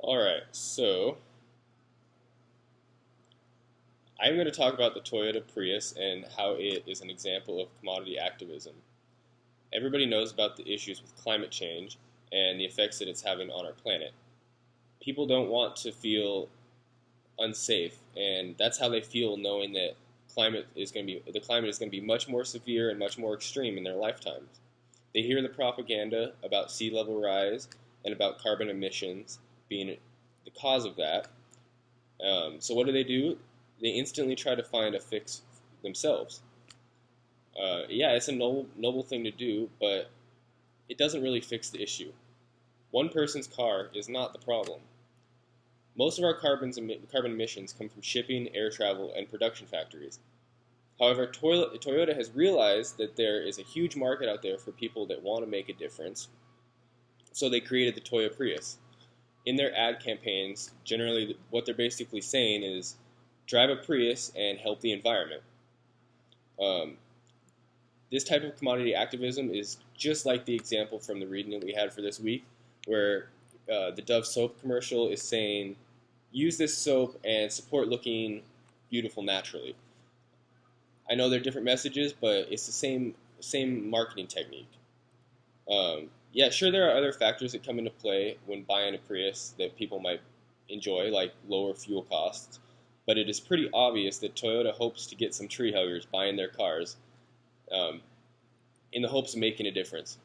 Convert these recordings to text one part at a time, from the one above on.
Alright, so I'm going to talk about the Toyota Prius and how it is an example of commodity activism. Everybody knows about the issues with climate change and the effects that it's having on our planet. People don't want to feel unsafe, and that's how they feel knowing that the climate is going to be much more severe and much more extreme in their lifetimes. They hear the propaganda about sea level rise and about carbon emissions being the cause of that. So what do? They instantly try to find a fix themselves. Yeah, it's a noble thing to do, but it doesn't really fix the issue. One person's car is not the problem. Most of our carbon emissions come from shipping, air travel, and production factories. However, Toyota has realized that there is a huge market out there for people that want to make a difference, so they created the Toyota Prius. In their ad campaigns, generally what they're basically saying is, drive a Prius and help the environment. Um, this type of commodity activism is just like the example from the reading that we had for this week, where the Dove soap commercial is saying, use this soap and support looking beautiful naturally. I know they're different messages, but it's the same marketing technique. Yeah, sure, there are other factors that come into play when buying a Prius that people might enjoy, like lower fuel costs, but it is pretty obvious that Toyota hopes to get some tree huggers buying their cars um, in the hopes of making a difference.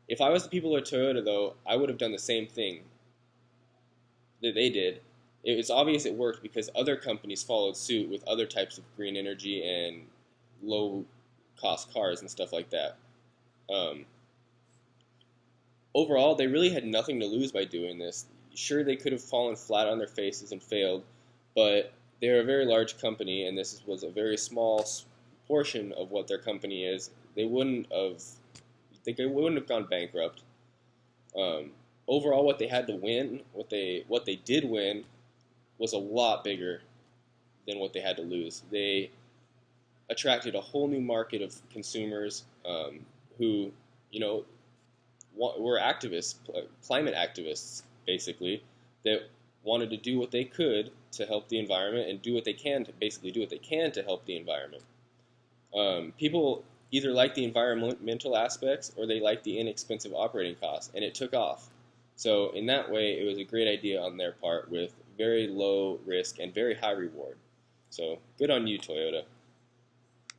If I was the people at Toyota, though, I would have done the same thing that they did. It's obvious it worked because other companies followed suit with other types of green energy and low-cost cars and stuff like that. Um, Overall, they really had nothing to lose by doing this. Sure, they could have fallen flat on their faces and failed, but they're a very large company, and this was a very small portion of what their company is. They wouldn't have gone bankrupt. Overall, what they had to win, what they did win, was a lot bigger than what they had to lose. They attracted a whole new market of consumers who, you know, were activists, climate activists, basically, that wanted to do what they could to help the environment and do what they can to help the environment. People either like the environmental aspects or they like the inexpensive operating costs, and it took off. So in that way, it was a great idea on their part with very low risk and very high reward. So good on you, Toyota.